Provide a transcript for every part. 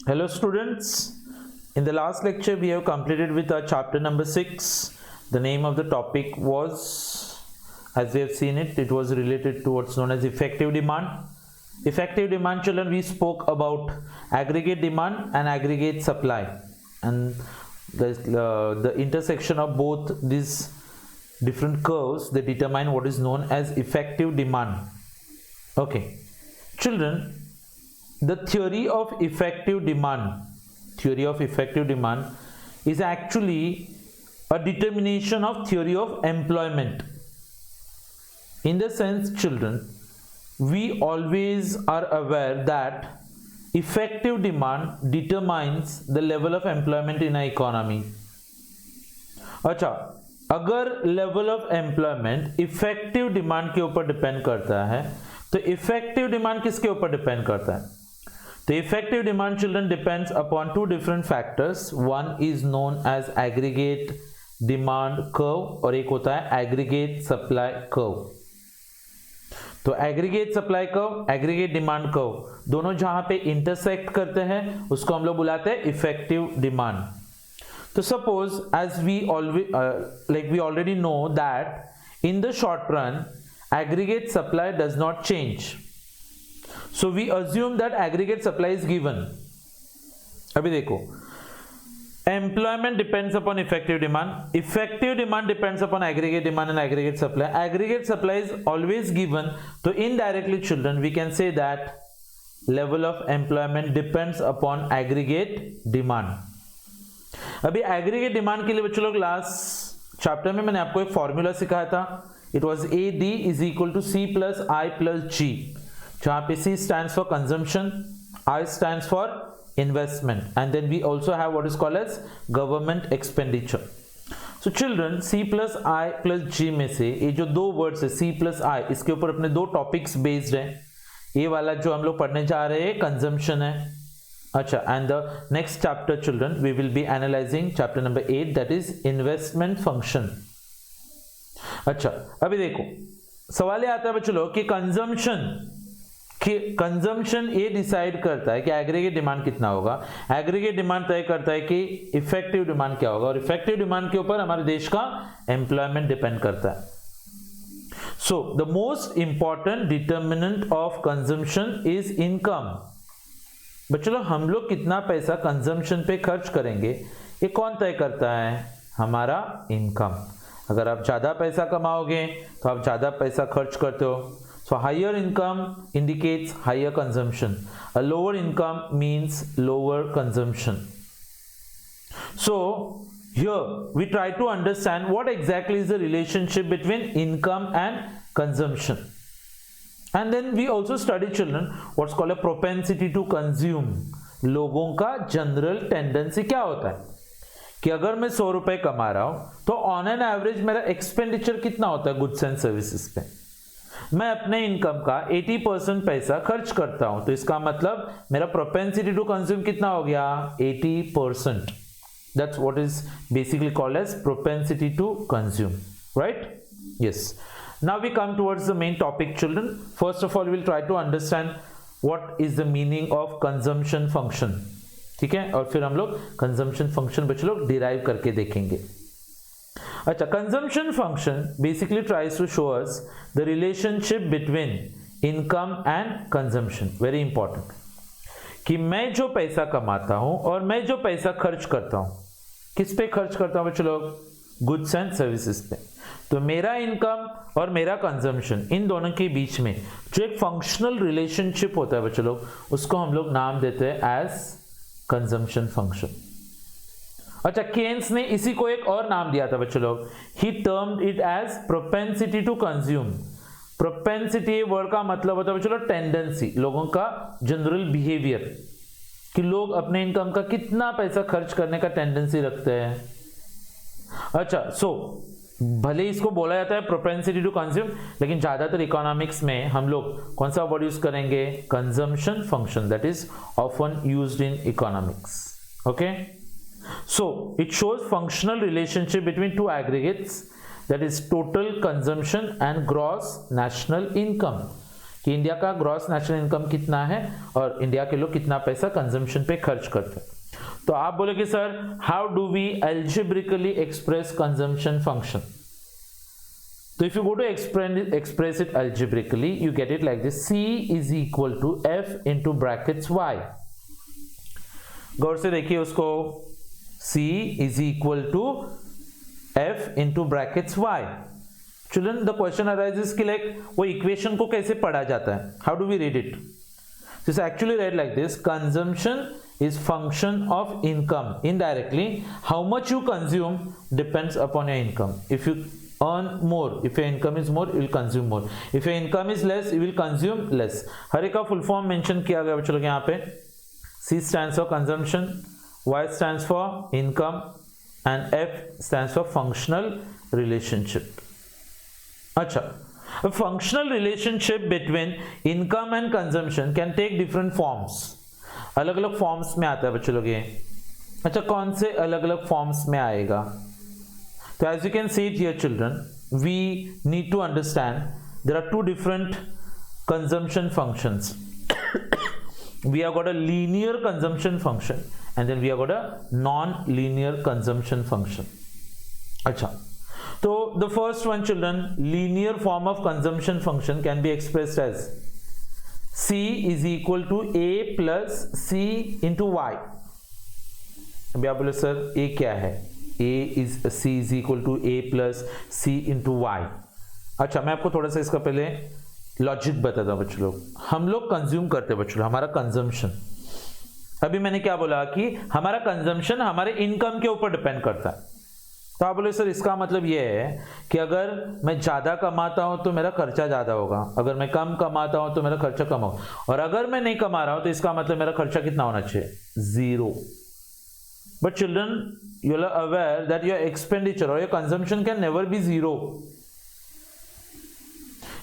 Hello students, in the last lecture we have completed with our chapter number 6. The name of the topic was, as we have seen it was related to what's known as effective demand. Effective demand, children, we spoke about aggregate demand and aggregate supply, and the intersection of both these different curves, they determine what is known as effective demand. Okay, children, the theory of effective demand is actually a determination of theory of employment. In the sense, children, we always are aware that effective demand determines the level of employment in an economy. अच्छा, अगर level of employment effective demand के ऊपर depend करता है तो effective demand किसके ऊपर depend करता है? The effective demand, children, depends upon two different factors. One is known as aggregate demand curve और एक होता है aggregate supply curve. तो aggregate supply curve, aggregate demand curve दोनों जहां पे intersect करते हैं उसको हम लोग बुलाते हैं effective demand. तो suppose as we already know that in the short run aggregate supply does not change. So we assume that aggregate supply is given. अभी देखो, employment depends upon effective demand depends upon aggregate demand and aggregate supply. Aggregate supply is always given, so indirectly, children, we can say that level of employment depends upon aggregate demand. अभी aggregate demand के लिए बच्चों लोग last chapter में मैंने आपको एक formula सिखाया था. It was AD is equal to C plus I plus G. जहाँ पे C stands for consumption, I stands for investment, and then we also have what is called as government expenditure. So children, C plus I plus G में से ये जो दो words है C plus I, इसके ऊपर अपने दो टॉपिक्स बेस्ड हैं. ये वाला जो हम लोग पढ़ने जा रहे हैं कंजम्पशन है. अच्छा, and the next chapter, children, we will be analysing chapter number 8, that is investment function. अच्छा, अभी देखो सवाल ये आता है बच्चों लोग कि कंजम्पशन ये डिसाइड करता है कि एग्रीगेट डिमांड कितना होगा. एग्रीगेट डिमांड तय करता है कि इफेक्टिव डिमांड क्या होगा, और इफेक्टिव डिमांड के ऊपर हमारे देश का एम्प्लॉयमेंट डिपेंड करता है. So the most important determinant of consumption is income. बच्चों लोग, हम लोग कितना पैसा कंजम्पशन पे खर्च करेंगे ये कौन तय करता है? हमारा इनकम. अगर आप ज्यादा पैसा कमाओगे तो आप ज्यादा पैसा खर्च करते हो. So higher income indicates higher consumption. A lower income means lower consumption. So here we try to understand what exactly is the relationship between income and consumption. And then we also study, children, what's called a propensity to consume. लोगों का general tendency क्या होता है कि अगर मैं 100 रुपए कमा रहा हूं तो ऑन एन एवरेज मेरा एक्सपेंडिचर कितना होता है गुड्स एंड सर्विसेज पे. मैं अपने इनकम का 80% पैसा खर्च करता हूं, तो इसका मतलब मेरा प्रोपेंसिटी टू कंज्यूम कितना हो गया? 80%. That's what is basically called as propensity to consume, right? Yes. Now we come towards the main topic, children. First of all we will try to understand what is the meaning of consumption function. ठीक है, और फिर हम लोग consumption function बच्चे लोग derive करके देखेंगे. अच्छा, consumption function basically tries to show us the relationship between income and consumption. Very important कि मैं जो पैसा कमाता हूं और मैं जो पैसा खर्च करता हूं, किस पे खर्च करता हूं बच्चों लोग? गुड्स एंड सर्विसेज पे. तो मेरा इनकम और मेरा कंजम्पशन, इन दोनों के बीच में जो एक फंक्शनल रिलेशनशिप होता है बच्चों लोग, उसको हम लोग नाम देते हैं एज कंजम्पशन फंक्शन. अच्छा, केन्स ने इसी को एक और नाम दिया था बच्चों लोग. He termed it as propensity to consume. Propensity word का मतलब होता है बच्चों लोग टेंडेंसी, लोगों का जनरल बिहेवियर, कि लोग अपने इनकम का कितना पैसा खर्च करने का टेंडेंसी रखते हैं. अच्छा, सो भले इसको बोला जाता है प्रोपेंसिटी टू कंज्यूम, लेकिन ज्यादातर इकोनॉमिक्स में हम लोग कौन सा वर्ड यूज करेंगे? Consumption function. That is often used in economics. Okay, so it shows functional relationship between two aggregates, that is total consumption and gross national income. कि India का ग्रॉस नेशनल इनकम कितना है और India के लोग कितना पैसा कंजम्पशन पे खर्च करते हैं। तो आप बोलोगे sir how do we algebraically express consumption function? So if you go to express it algebraically, you get it like this: C is equal to F into brackets Y. गौर से देखिए उसको, C is equal to F into brackets Y. Children, the question arises कि like वो equation को कैसे पढ़ा जाता है? How do we read it? So it's actually read like this: consumption is function of income. Indirectly, how much you consume depends upon your income. If you earn more, if your income is more, you will consume more. If your income is less, you will consume less. हर एक का full form mention किया गया बच्चों लोग यहाँ पे। C stands for consumption, Y stands for income, and F stands for functional relationship. अच्छा, a functional relationship between income and consumption can take different forms. अलग अलग फॉर्म्स में आता है बच्चों लोग ये। अच्छा, कौन से अलग अलग फॉर्म्स में आएगा? So as you can see it here, children, we need to understand there are two different consumption functions. We have got a linear consumption function and then we have got a non-linear consumption function. अच्छा, so the first one, children, linear form of consumption function can be expressed as C is equal to A plus C into Y. अभी आप बोले sir A क्या है? C is equal to A plus C into Y. अच्छा, मैं आपको थोड़ा सा इसका पहले लॉजिक बताता हूँ बच्चों लोग। हम लोग कंज्यूम करते हैं बच्चों लोग, हमारा कंजम्पशन, अभी मैंने क्या बोला कि हमारा कंजम्पशन हमारे इनकम के ऊपर डिपेंड करता है। तो आप बोले सर इसका मतलब ये है कि अगर मैं ज़्यादा कमाता हूँ तो मेरा खर्चा ज़्यादा होगा, अगर मैं कम कमाता हूँ तो मेरा खर्चा कम होगा, और अगर मैं नहीं कमा रहा हूँ तो इसका मतलब मेरा खर्चा कितना होना चाहिए? 0. But children, you are aware that your expenditure or your consumption can never be 0.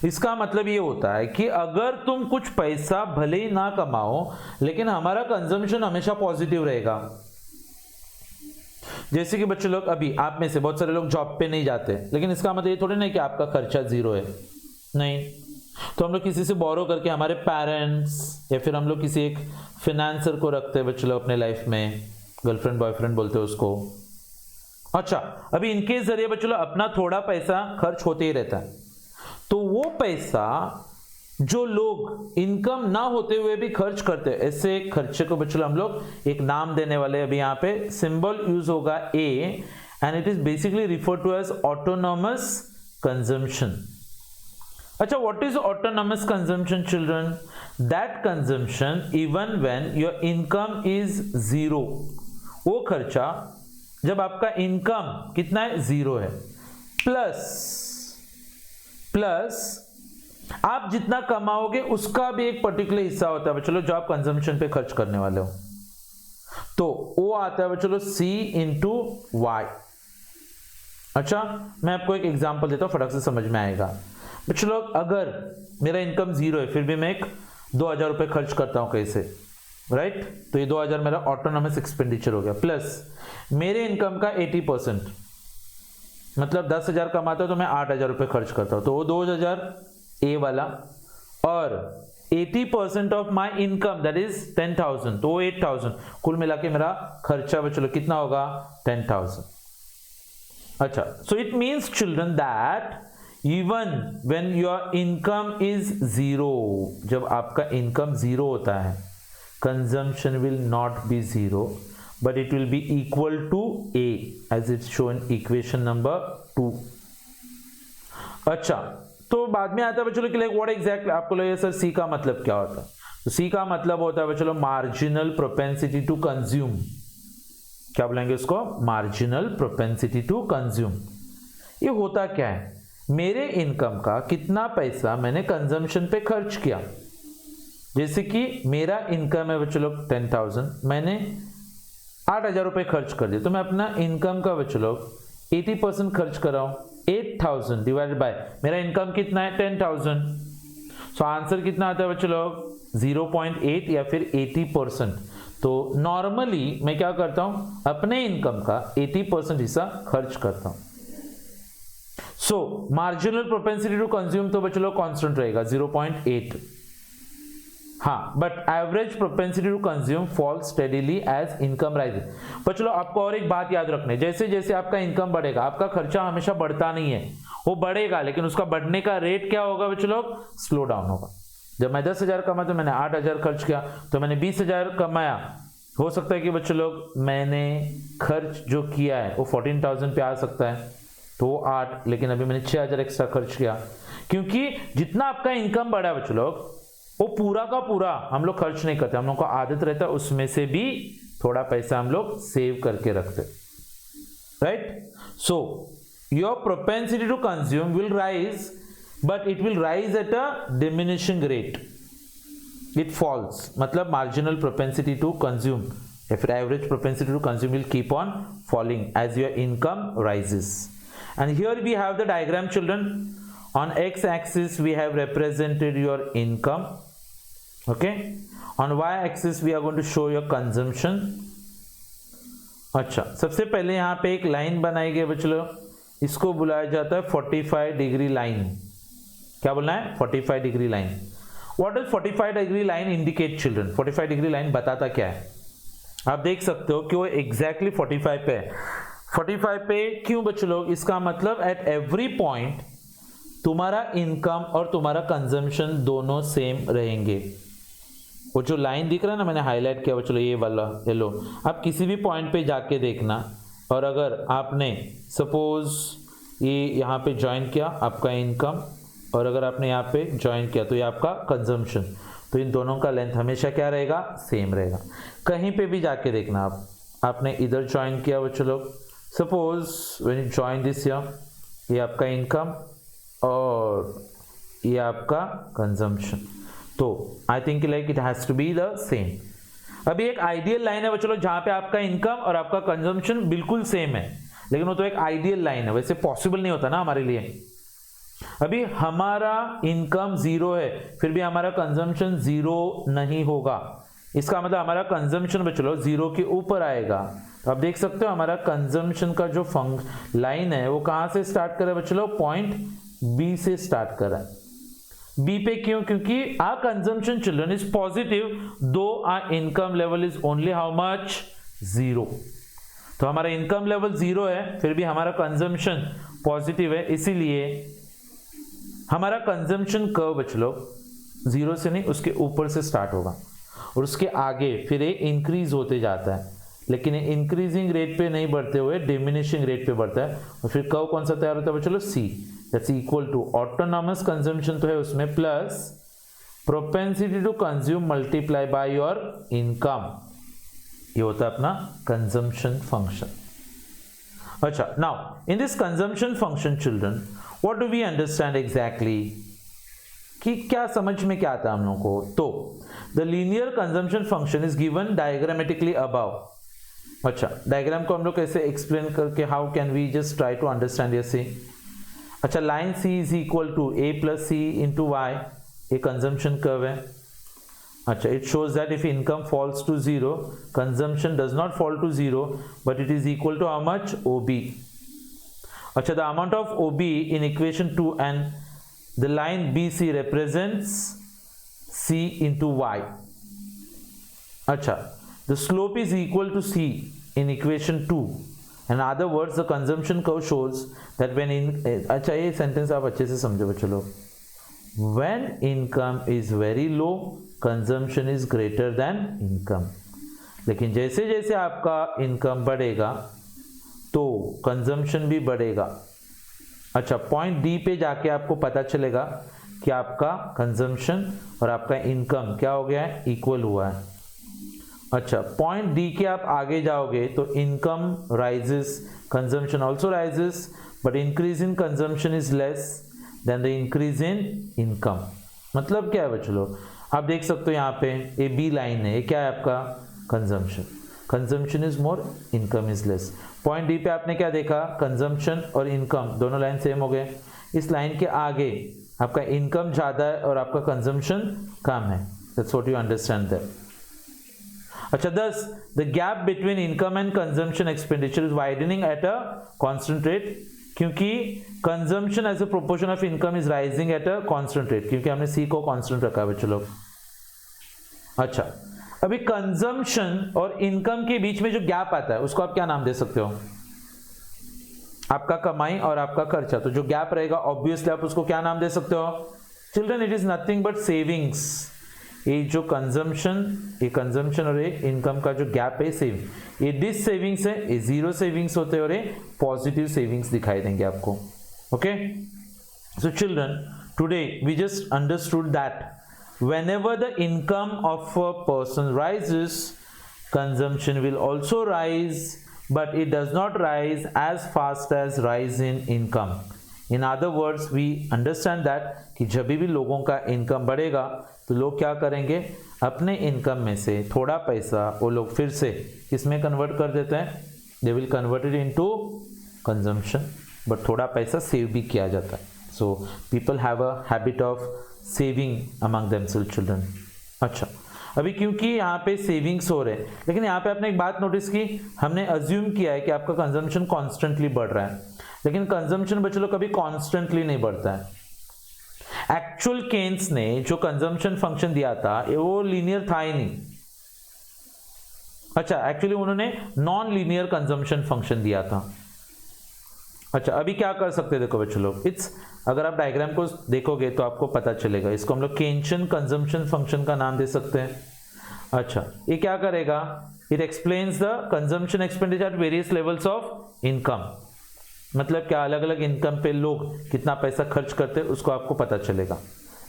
इसका मतलब ये होता है कि अगर तुम कुछ पैसा भले ही ना कमाओ लेकिन हमारा कंजम्पशन हमेशा पॉजिटिव रहेगा। जैसे कि बच्चे लोग, अभी आप में से बहुत सारे लोग जॉब पे नहीं जाते, लेकिन इसका मतलब ये थोड़ी नहीं कि आपका खर्चा 0 है, नहीं। तो हम लोग किसी से बोरो करके, हमारे पेरेंट्स या फिर हम लोग किसी एक फिनेंसर को रखते हैं बच्चे लोग अपने लाइफ में, गर्लफ्रेंड बॉयफ्रेंड बोलते हैं उसको। अच्छा, अभी इनके जरिए बच्चों लोग अपना थोड़ा पैसा खर्च होते ही रहता है, तो वो पैसा जो लोग इनकम ना होते हुए भी खर्च करते हैं, ऐसे खर्चे को बच्चों हम लोग एक नाम देने वाले। अभी यहाँ पे सिंबल यूज होगा A and it is basically refer to as autonomous consumption. अच्छा, what is autonomous consumption children? That consumption even when your income is 0। वो खर्चा जब आपका इनकम कितना है? 0 है, प्लस आप जितना कमाओगे उसका भी एक पर्टिकुलर हिस्सा होता है चलो जो आप कंजम्पशन पे खर्च करने वाले हो, तो वो आता है चलो C इंटू वाई। अच्छा, मैं आपको एक एग्जांपल देता हूं, फटाक से समझ में आएगा। चलो, अगर मेरा इनकम 0 है फिर भी मैं एक 2000 रुपए खर्च करता हूं कैसे, राइट? तो ये 2000 मेरा ऑटोनॉमस एक्सपेंडिचर हो गया, प्लस मेरे इनकम का 80%, मतलब 10,000 कमाता हूं तो मैं 8,000 रुपए खर्च करता हूं, तो वो 2000 ए वाला, और 80% of my income that is 10,000, तो 8,000, कुल मिला के मेरा खर्चा चलो कितना होगा? 10,000। अच्छा, so it means children that even when your income is 0, जब आपका इनकम 0 होता है, consumption will not be 0 but it will be equal to A as it's shown equation number 2। अच्छा, तो बाद में आता है बच्चों कि लाइक व्हाट एग्जैक्टली आपको लगे सर C का मतलब क्या होता है? तो C का मतलब होता है बच्चों मार्जिनल प्रोपेंसिटी टू कंज्यूम। क्या बोलेंगे उसको? Marginal propensity to consume. ये होता क्या है? मेरे इनकम का कितना पैसा मैंने कंजम्पशन पे खर्च किया। जैसे कि मेरा इनकम है बच्चों 10,000, मैंने 8,000 रुपए खर्च कर दिए, तो मैं अपना इनकम का बच्चों 80% खर्च कर रहा हूं। 8,000 डिवाइडेड बाय मेरा इनकम कितना है? 10,000। सो आंसर कितना आता है बच्चों लोग? 0.8 या फिर 80%। तो नॉर्मली मैं क्या करता हूं? अपने इनकम का 80% हिस्सा खर्च करता हूं। So marginal propensity to consume तो बच्चों कांस्टेंट रहेगा 0.8, हाँ, but average propensity to consume fall steadily as income rises. पर चलो आपको और एक बात याद रखनी है, जैसे जैसे आपका इनकम बढ़ेगा, आपका खर्चा हमेशा बढ़ता नहीं है, वो बढ़ेगा, लेकिन उसका बढ़ने का रेट क्या होगा बच्चों लोग, स्लो डाउन होगा। जब मैं 10,000 कमाया तो मैंने 8,000 खर्च किया, तो मैंने 20,000 कमाया, हो सकता है कि बच्चों लोग मैंने खर्च जो किया है वो 14,000 पे आ सकता है, तो वो 8, लेकिन अभी मैंने 6,000 एक्स्ट्रा खर्च किया, क्योंकि जितना आपका इनकम बढ़ा बच्चों लोग, वो पूरा का पूरा हम लोग खर्च नहीं करते, हम लोग का आदत रहता है उसमें से भी थोड़ा पैसा हम लोग सेव करके रखते, right. So your propensity to consume will rise, but it will rise at a diminishing rate, it falls, मतलब मार्जिनल प्रोपेंसिटी टू कंज्यूम या फिर average propensity to consume will keep on falling as your income rises. And here we have the diagram children, on x axis we have represented your income, okay, on y axis we are going to show your consumption। अच्छा, सबसे पहले यहाँ पे एक line बनाई गई बच्चों, इसको बुलाया जाता है 45 डिग्री लाइन। क्या बोलना है, 45 degree line. What does 45 degree line indicate children? 45 degree line बताता क्या है, आप देख सकते हो कि वो एग्जैक्टली 45 पे है। 45 पे क्यों बच्चों लोग, इसका मतलब एट एवरी पॉइंट तुम्हारा इनकम और तुम्हारा कंजम्पशन दोनों सेम रहेंगे। वो जो लाइन दिख रहा है ना, मैंने हाईलाइट किया बच्चों, ये वाला येलो, आप किसी भी पॉइंट पे जाके देखना, और अगर आपने सपोज ये यहाँ पे ज्वाइन किया आपका इनकम, और अगर आपने यहाँ पे ज्वाइन किया तो ये आपका कंजम्पशन, तो इन दोनों का लेंथ हमेशा क्या रहेगा, सेम रहेगा। कहीं पे भी जाके देखना आप, आपने इधर ज्वाइन किया बच्चों लोग, suppose when you join this year, ये आपका इनकम और ये आपका कंजम्पशन, तो I think like it has to be the same. अभी एक आइडियल लाइन है बच्चों जहां पे आपका इनकम और आपका कंजम्पशन बिल्कुल सेम है, लेकिन वो तो एक आइडियल लाइन है, वैसे पॉसिबल नहीं होता ना हमारे लिए। अभी हमारा इनकम 0 है, फिर भी हमारा कंजम्पशन 0 नहीं होगा, इसका मतलब हमारा कंजम्पशन बच्चों 0 के ऊपर आएगा। तो आप देख सकते हो हमारा कंजम्पशन का जो लाइन है वो कहां से स्टार्ट कर रहा है बच्चों, पॉइंट बी से स्टार्ट कर रहा है। बी पे क्यों, क्योंकि our consumption children is positive though our income level is only how much, 0। तो हमारा इनकम लेवल 0 है, फिर भी हमारा कंजम्पशन पॉजिटिव है, इसीलिए हमारा कंजम्पशन कर्व बच्चों 0 से नहीं उसके ऊपर से स्टार्ट होगा, और उसके आगे फिर ये इंक्रीज होते जाता है, लेकिन ये इंक्रीजिंग रेट पे नहीं बढ़ते हुए डिमिनिशिंग रेट पे बढ़ता है, और फिर कर्व कौन सा तैयार होता है बच्चों, C, that's equal to autonomous consumption तो है उसमें, plus propensity to consume multiply by your income, ये होता है अपना कंजम्पशन फंक्शन। अच्छा, now in this consumption function children what do we understand exactly, कि क्या समझ में क्या आता है हम लोगों को, तो the linear consumption function is given diagrammatically above. अच्छा, डायग्राम को हम लोग कैसे एक्सप्लेन करके, how can we just try to understand ये सी। अच्छा, line C is equal to A plus C into Y, ये कंजम्पशन कर्व है। अच्छा, it shows that if income falls to 0, consumption does not fall to 0, but it is equal to how much, OB। अच्छा, the amount of OB in equation 2 and the line BC represents C into Y. अच्छा, the slope is equal to C in equation 2. In other words, the consumption curve shows that when अच्छा, ये sentence आप अच्छे से समझो बच्चों लोग, when income is very low, consumption is greater than income. लेकिन जैसे जैसे आपका इनकम बढ़ेगा तो कंजम्पशन भी बढ़ेगा। अच्छा, पॉइंट डी पे जाके आपको पता चलेगा कि आपका कंजम्पशन और आपका इनकम क्या हो गया है, इक्वल हुआ है। अच्छा, पॉइंट डी के आप आगे जाओगे तो income rises, consumption also rises, but increase in consumption is less than the increase in income. मतलब क्या है बच्चों लोग, आप देख सकते हो यहाँ पे ये बी लाइन है, ये क्या है आपका consumption, consumption is more, income is less. Point D पे आपने क्या देखा, कंजम्पशन और इनकम दोनों लाइन सेम हो गए। इस लाइन के आगे आपका इनकम ज्यादा है और आपका कंजम्पशन कम है, that's what you understand that. अच्छा, thus the gap between income and consumption expenditure is widening at a constant rate, क्योंकि consumption as a proportion of income is rising at a constant rate, क्योंकि हमने सी को constant रखा है बच्चों लोग। अच्छा, अभी कंजम्पशन और इनकम के बीच में जो गैप आता है उसको आप क्या नाम दे सकते हो? आपका कमाई और आपका खर्चा, तो जो गैप रहेगा ऑब्वियसली आप उसको क्या नाम दे सकते हो? Children, it is nothing but savings. ये जो कंजम्पशन और ये इनकम का जो गैप है सेविंग, ये डिस सेविंग्स है, ये जीरो सेविंग्स होते हैं और ये पॉजिटिव सेविंग्स दिखाई देंगे आपको। Okay, so children, today we just understood that whenever the income of a person rises, consumption will also rise, but it does not rise as fast as rise in income. In other words, we understand that कि जब भी लोगों का income बढ़ेगा तो लोग क्या करेंगे, अपने इनकम में से थोड़ा पैसा वो लोग फिर से किसमें कन्वर्ट कर देते हैं? They will convert it into consumption, but थोड़ा पैसा सेव भी किया जाता है। So people have a habit of saving among themself children. अच्छा, अभी क्योंकि यहाँ पे सेविंग्स हो रहे हैं, लेकिन यहाँ पे आपने एक बात नोटिस की, हमने अज्यूम किया है कि आपका कंजम्पशन कॉन्स्टेंटली बढ़ रहा है, लेकिन कंजम्पशन बच्चों लोग कभी कॉन्स्टेंटली नहीं बढ़ता है। एक्चुअल केन्स ने जो कंजम्पशन फंक्शन दिया था वो लीनियर था ही नहीं। अच्छा, एक्चुअली उन्होंने नॉन लीनियर कंजम्पशन फंक्शन दिया था। अच्छा, अभी क्या कर सकते हैं, देखो बच्चों लोग, इट्स, अगर आप डायग्राम को देखोगे तो आपको पता चलेगा, इसको हम लोग केंशियन कंजम्पशन फंक्शन का नाम दे सकते हैं। अच्छा, ये क्या करेगा? It explains the consumption expenditure at various levels of income. मतलब क्या, अलग अलग इनकम पे लोग कितना पैसा खर्च करते हैं उसको आपको पता चलेगा।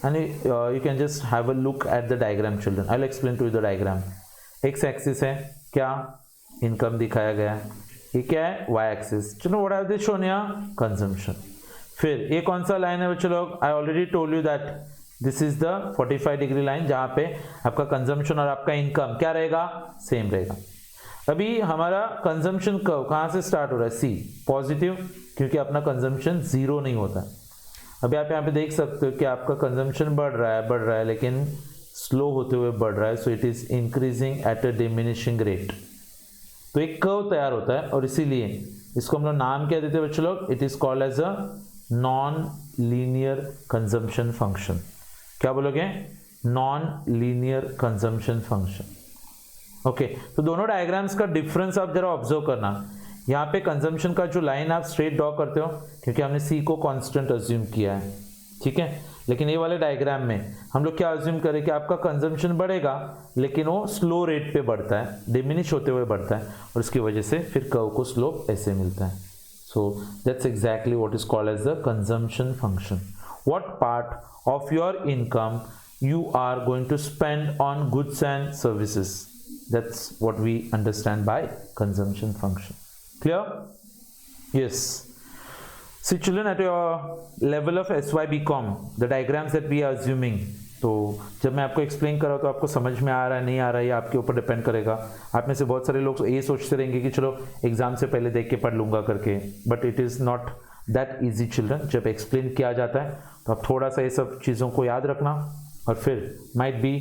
And you can just have a look at the diagram children. I will explain to you the diagram. X axis है क्या? इनकम दिखाया गया है। ये क्या है? Y axis. चलो, what have they shown here? Consumption. फिर ये कौन सा लाइन है बच्चों लोग? I already told you that this is the 45 degree line, जहां पे आपका कंजम्पशन और आपका इनकम क्या रहेगा? सेम रहेगा। अभी हमारा कंजम्पशन कर्व कहां से स्टार्ट हो रहा है? सी, पॉजिटिव, क्योंकि अपना कंजम्पशन जीरो नहीं होता। अभी आप यहाँ पे देख सकते हो कि आपका कंजम्पशन बढ़ रहा है लेकिन स्लो होते हुए बढ़ रहा है। So it is increasing at a diminishing rate. तो एक कर्व तैयार होता है और इसीलिए इसको हम लोग नाम क्या देते हैं बच्चों लोग? It is called as a non linear consumption function. क्या बोलोगे? Non linear consumption function. Okay, तो दोनों डायग्राम्स का डिफरेंस आप जरा ऑब्जर्व करना। यहाँ पे कंजम्पशन का जो लाइन आप स्ट्रेट ड्रॉ करते हो, क्योंकि हमने सी को कांस्टेंट अज्यूम किया है, ठीक है। लेकिन ये वाले डायग्राम में हम लोग क्या अज्यूम करें कि आपका कंजम्पशन बढ़ेगा लेकिन वो स्लो रेट पे बढ़ता है, डिमिनिश होते हुए बढ़ता है, और उसकी वजह से फिर कर्व को स्लोप ऐसे मिलता है। So that's exactly what is called as the consumption function. What part of your income you are going to spend on goods and services? That's what we understand by consumption function. Clear? Yes. See children, at your level of SYBCom, the diagrams that we are assuming, तो जब मैं आपको explain कर रहा हूँ तो आपको समझ में आ रहा है नहीं आ रहा है, ये आपके ऊपर डिपेंड करेगा। आप में से बहुत सारे लोग ये सोचते रहेंगे कि चलो एग्जाम से पहले देख के पढ़ लूंगा करके, but it is not that easy children. जब एक्सप्लेन किया जाता है तो आप थोड़ा सा ये सब चीज़ों को याद रखना, और फिर माइट बी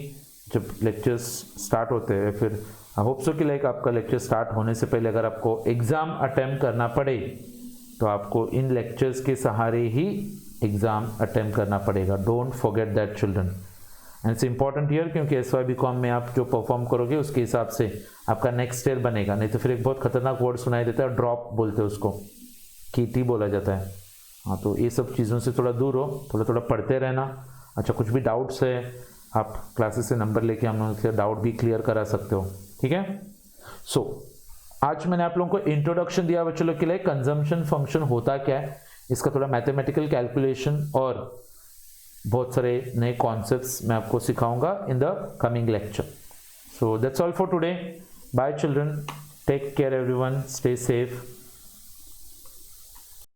जब लेक्चर्स स्टार्ट होते हैं, फिर आई होप सो कि लाइक आपका लेक्चर स्टार्ट होने से पहले अगर आपको एग्ज़ाम अटेम्प्ट करना पड़े तो आपको इन लेक्चर्स के सहारे ही एग्ज़ाम अटेम्प्ट करना पड़ेगा। Don't forget that children, and it's important here, क्योंकि SYBCom में आप जो परफॉर्म करोगे उसके हिसाब से आपका नेक्स्ट ईयर बनेगा। नहीं तो फिर एक बहुत खतरनाक वर्ड सुनाई देता है, ड्रॉप बोलते हैं उसको, कीटी बोला जाता है। हाँ, तो ये सब चीज़ों से थोड़ा दूर हो, थोड़ा थोड़ा पढ़ते रहना। अच्छा, कुछ भी डाउट्स है आप क्लासेस से नंबर लेके हम लोग डाउट भी क्लियर करा सकते हो, ठीक है। सो आज मैंने आप लोगों को इंट्रोडक्शन दिया बच्चों लोग के लिए, कंजम्पशन फंक्शन होता क्या है, इसका थोड़ा मैथमेटिकल कैलकुलेशन और बहुत सारे नए कॉन्सेप्ट्स मैं आपको सिखाऊंगा in the coming lecture. So that's all for today. Bye children, take care everyone, stay safe.